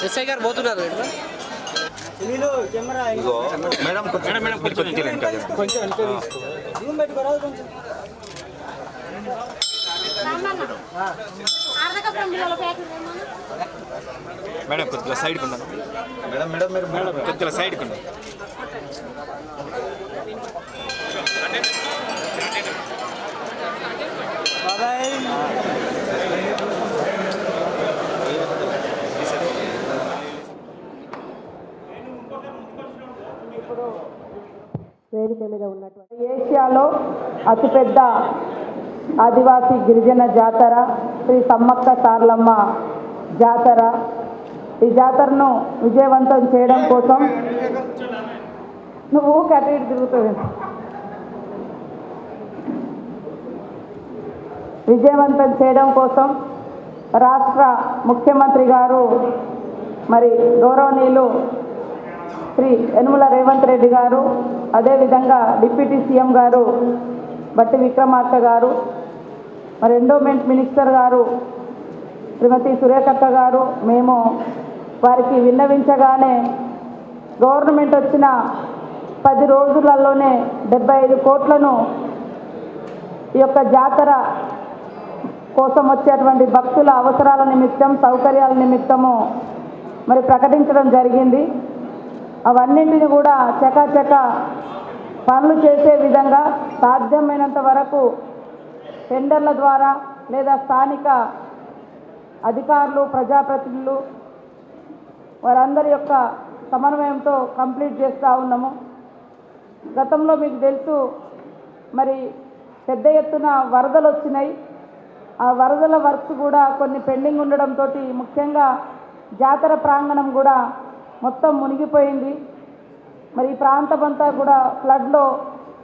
SI గారు పోతున్నారు madam కొంచెం మేడం కొద్దిగా సైడ్కి ఉన్నాను మేడం కొద్దిగా సైడ్కి ఉన్నాను వేదిక మీద ఉన్నటువంటి ఏషియాలో అతిపెద్ద ఆదివాసీ గిరిజన జాతర శ్రీ సమ్మక్క సార్లమ్మ జాతర. ఈ జాతరను విజయవంతం చేయడం కోసం నువ్వు కట్టి తిరుగుతుంది విజయవంతం చేయడం కోసం రాష్ట్ర ముఖ్యమంత్రి గారు మరి గౌరవనీయులు శ్రీ యనుమల రేవంత్ రెడ్డి గారు, అదేవిధంగా డిప్యూటీ సీఎం గారు బట్టి విక్రమార్క గారు, మరి ఎండోమెంట్ మినిస్టర్ గారు శ్రీమతి సురేఖక్క గారు, మేము వారికి విన్నవించగానే గవర్నమెంట్ వచ్చిన 10 రోజులలోనే 75 కోట్లను ఈ యొక్క జాతర కోసం వచ్చేటువంటి భక్తుల అవసరాల నిమిత్తం, సౌకర్యాల నిమిత్తము మరి ప్రకటించడం జరిగింది. అవన్నింటిని కూడా చకాచక పనులు చేసే విధంగా సాధ్యమైనంత వరకు టెండర్ల ద్వారా లేదా స్థానిక అధికారులు, ప్రజాప్రతినిధులు వారందరి యొక్క సమన్వయంతో కంప్లీట్ చేస్తూ ఉన్నాము. గతంలో మీకు తెలుసు మరి పెద్ద ఎత్తున వరదలు వచ్చినాయి. ఆ వరదల వర్క్స్ కూడా కొన్ని పెండింగ్ ఉండడంతో ముఖ్యంగా జాతర ప్రాంగణం కూడా మొత్తం మునిగిపోయింది. మరి ఈ ప్రాంతం అంతా కూడా ఫ్లడ్లో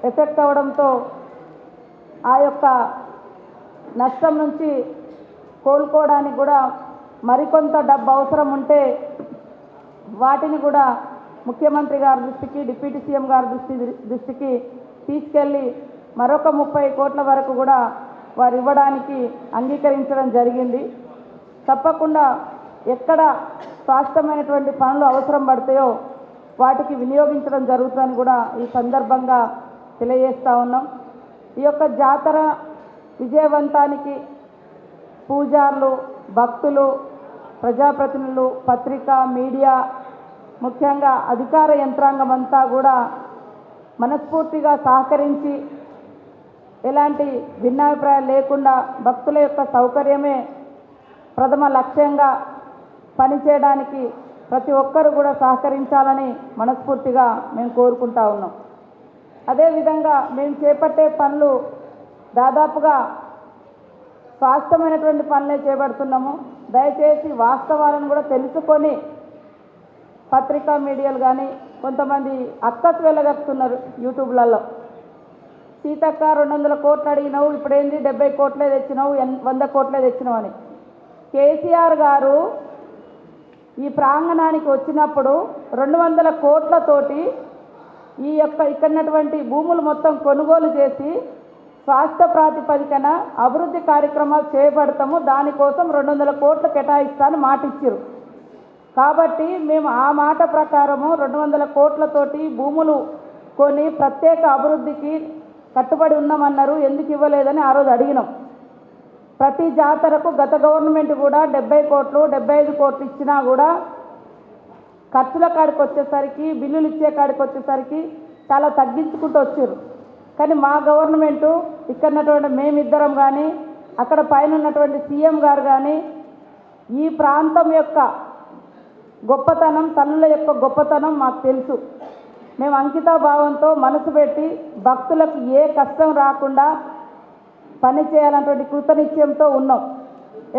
ఎఫెక్ట్ అవ్వడంతో ఆ యొక్క నష్టం నుంచి కోలుకోవడానికి కూడా మరికొంత డబ్బు అవసరం ఉంటే వాటిని కూడా ముఖ్యమంత్రి గారి దృష్టికి, డిప్యూటీ సీఎం గారి దృష్టికి తీసుకెళ్ళి మరొక 30 కోట్ల వరకు కూడా వారు ఇవ్వడానికి అంగీకరించడం జరిగింది. తప్పకుండా ఎక్కడ స్పష్టమైనటువంటి పనులు అవసరం పడతాయో వాటికి వినియోగించడం జరుగుతుందని కూడా ఈ సందర్భంగా తెలియజేస్తూ ఉన్నాం. ఈ యొక్క జాతర విజయవంతానికి పూజారులు, భక్తులు, ప్రజాప్రతినిధులు, పత్రికా, మీడియా, ముఖ్యంగా అధికార యంత్రాంగం అంతా కూడా మనస్ఫూర్తిగా సహకరించి ఎలాంటి భిన్నాభిప్రాయాలు లేకుండా భక్తుల యొక్క సౌకర్యమే ప్రథమ లక్ష్యంగా పనిచేయడానికి ప్రతి ఒక్కరు కూడా సహకరించాలని మనస్ఫూర్తిగా మేము కోరుకుంటా ఉన్నాం. అదేవిధంగా మేము చేపట్టే పనులు దాదాపుగా స్పష్టమైనటువంటి పనులే చేపడుతున్నాము. దయచేసి వాస్తవాలను కూడా తెలుసుకొని పత్రికా మీడియాలు కానీ కొంతమంది అక్కసు వెళ్ళగస్తున్నారు యూట్యూబ్లలో. సీతక్క 200 కోట్లు అడిగినావు, ఇప్పుడేంది 70 కోట్లే తెచ్చినావు, 100 కోట్లే తెచ్చినావు అని. కేసీఆర్ గారు ఈ ప్రాంగణానికి వచ్చినప్పుడు 200 కోట్లతోటి ఈ యొక్క ఇక్కడటువంటి భూములు మొత్తం కొనుగోలు చేసి స్వాస్థ్య ప్రాతిపదికన అభివృద్ధి కార్యక్రమాలు చేపడతాము, దానికోసం 200 కోట్లు కేటాయిస్తాను మాట ఇచ్చారు. కాబట్టి మేము ఆ మాట ప్రకారము 200 కోట్లతోటి భూములు కొని ప్రత్యేక అభివృద్ధికి కట్టుబడి ఉన్నామన్నారు. ఎందుకు ఇవ్వలేదని ఆ రోజు అడిగినాం. ప్రతి జాతరకు గత గవర్నమెంట్ కూడా 70 కోట్లు 75 కోట్లు ఇచ్చినా కూడా ఖర్చుల కాడికి వచ్చేసరికి, బిల్లులు ఇచ్చే కాడికి వచ్చేసరికి చాలా తగ్గించుకుంటూ వచ్చారు. కానీ మా గవర్నమెంటు ఇక్కడ మేమిద్దరం కానీ అక్కడ పైన ఉన్నటువంటి సీఎం గారు కానీ ఈ ప్రాంతం యొక్క గొప్పతనం, తల్లుల యొక్క గొప్పతనం మాకు తెలుసు. మేము అంకితాభావంతో మనసు పెట్టి భక్తులకు ఏ కష్టం రాకుండా పని చేయాలన్నటువంటి కృతనిశ్చయంతో ఉన్నాం.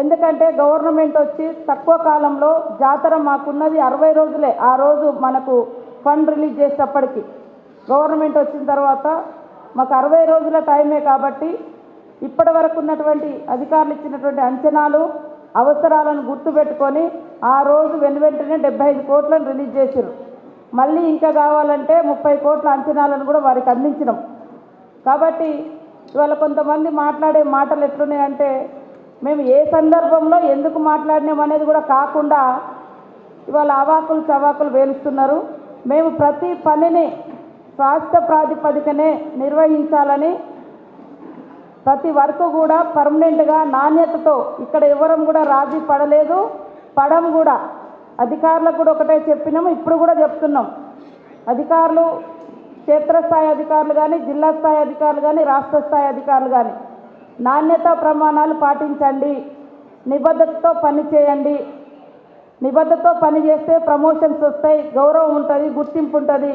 ఎందుకంటే గవర్నమెంట్ వచ్చి తక్కువ కాలంలో జాతర మాకున్నది 60 రోజులే. ఆ రోజు మనకు ఫండ్ రిలీజ్ చేసేటప్పటికి గవర్నమెంట్ వచ్చిన తర్వాత మాకు 60 రోజుల టైమే. కాబట్టి ఇప్పటి వరకు ఉన్నటువంటి అధికారులు ఇచ్చినటువంటి అంచనాలు, అవసరాలను గుర్తుపెట్టుకొని ఆ రోజు వెంటనే 75 కోట్లను రిలీజ్ చేశారు. మళ్ళీ ఇంకా కావాలంటే 30 కోట్ల అంచనాలను కూడా వారికి అందించినాం. కాబట్టి ఇవాళ కొంతమంది మాట్లాడే మాటలు ఎట్లున్నాయంటే మేము ఏ సందర్భంలో ఎందుకు మాట్లాడినాం అనేది కూడా కాకుండా ఇవాళ అవాకులు చవాకులు వేలుస్తున్నారు. మేము ప్రతి పనిని స్వాస్థ్య ప్రాతిపదికనే నిర్వహించాలని, ప్రతి వర్క్ కూడా పర్మనెంట్గా నాణ్యతతో ఇక్కడ ఎవరం కూడా రాజీ పడలేదు, పడం కూడా. అధికారులకు కూడా ఒకటే చెప్పినాము, ఇప్పుడు కూడా చెప్తున్నాం. అధికారులు, క్షేత్రస్థాయి అధికారులు కానీ, జిల్లా స్థాయి అధికారులు కానీ, రాష్ట్ర స్థాయి అధికారులు కానీ నాణ్యతా ప్రమాణాలు పాటించండి, నిబద్ధతతో పని చేయండి. నిబద్ధతతో పని చేస్తే ప్రమోషన్స్ వస్తాయి, గౌరవం ఉంటుంది, గుర్తింపు ఉంటుంది.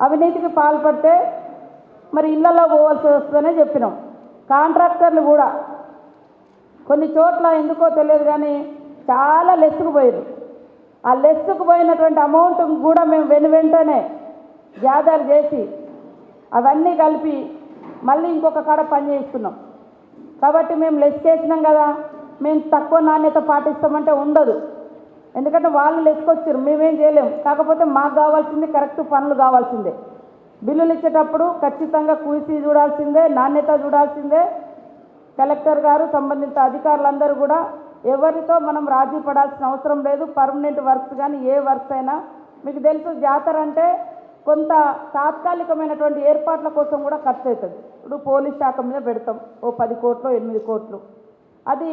అవినీతికి పాల్పడితే మరి ఇళ్లలో పోవాల్సి వస్తుందనే చెప్పినాం. కాంట్రాక్టర్లు కూడా కొన్ని చోట్ల ఎందుకో తెలియదు కానీ చాలా లెస్సుకుపోయారు. ఆ లెస్సుకుపోయినటువంటి అమౌంట్ కూడా మేము వెంటనే గ్యాదర్ చేసి అవన్నీ కలిపి మళ్ళీ ఇంకొక కాడ పని చేస్తున్నాం. కాబట్టి మేము లెస్ చేసినాం కదా, మేము తక్కువ నాణ్యత పాటిస్తామంటే ఉండదు. ఎందుకంటే వాళ్ళు లెస్కొచ్చారు, మేమేం చేయలేము. కాకపోతే మాకు కావాల్సింది కరెక్ట్ పనులు కావాల్సిందే. బిల్లులు ఇచ్చేటప్పుడు ఖచ్చితంగా కూసి చూడాల్సిందే, నాణ్యత చూడాల్సిందే. కలెక్టర్ గారు, సంబంధిత అధికారులందరూ కూడా ఎవరితో మనం రాజీ పడాల్సిన అవసరం లేదు. పర్మనెంట్ వర్క్స్ కానీ ఏ వర్క్స్ అయినా మీకు తెలుసు, జాతర అంటే కొంత తాత్కాలికమైనటువంటి ఏర్పాట్ల కోసం కూడా ఖర్చు అవుతుంది. ఇప్పుడు పోలీస్ శాఖ మీద పెడతాం ఓ 10 కోట్లు 8 కోట్లు, అది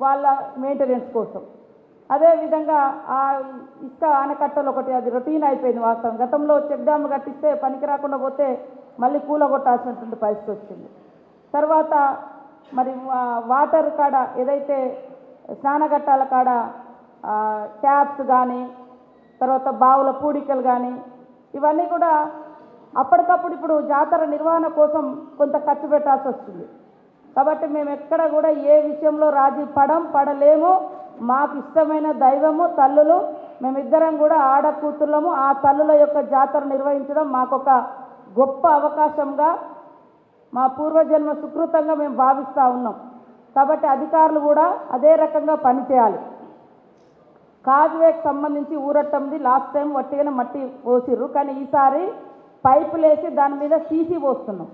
వాళ్ళ మెయింటెనెన్స్ కోసం. అదేవిధంగా ఆ ఇసుక ఆనకట్టలు ఒకటి, అది రొటీన్ అయిపోయింది వాస్తవం. గతంలో చెక్ డ్యామ్ కట్టిస్తే పనికి రాకుండా పోతే మళ్ళీ కూలగొట్టాల్సినటువంటి పరిస్థితి వచ్చింది. తర్వాత మరి వాటర్ కాడ ఏదైతే స్నానఘట్టాల కాడ ట్యాప్స్ కానీ, తర్వాత బావుల పూడికలు కానీ, ఇవన్నీ కూడా అప్పటికప్పుడు ఇప్పుడు జాతర నిర్వహణ కోసం కొంత ఖర్చు పెట్టాల్సి వస్తుంది. కాబట్టి మేము ఎక్కడ కూడా ఏ విషయంలో రాజీ పడలేము. మాకు ఇష్టమైన దైవము తల్లులు, మేమిద్దరం కూడా ఆడ కూతుర్లము. ఆ తల్లుల యొక్క జాతర నిర్వహించడం మాకొక గొప్ప అవకాశంగా, మా పూర్వజన్మ సుకృతంగా మేము భావిస్తూ ఉన్నాం. కాబట్టి అధికారులు కూడా అదే రకంగా పనిచేయాలి. కాజ్వేకి సంబంధించి ఊరట్టంది లాస్ట్ టైం వట్టిగానే మట్టి పోసిర్రు, కానీ ఈసారి పైపులేసి దాని మీద సీసీ పోస్తున్నాం.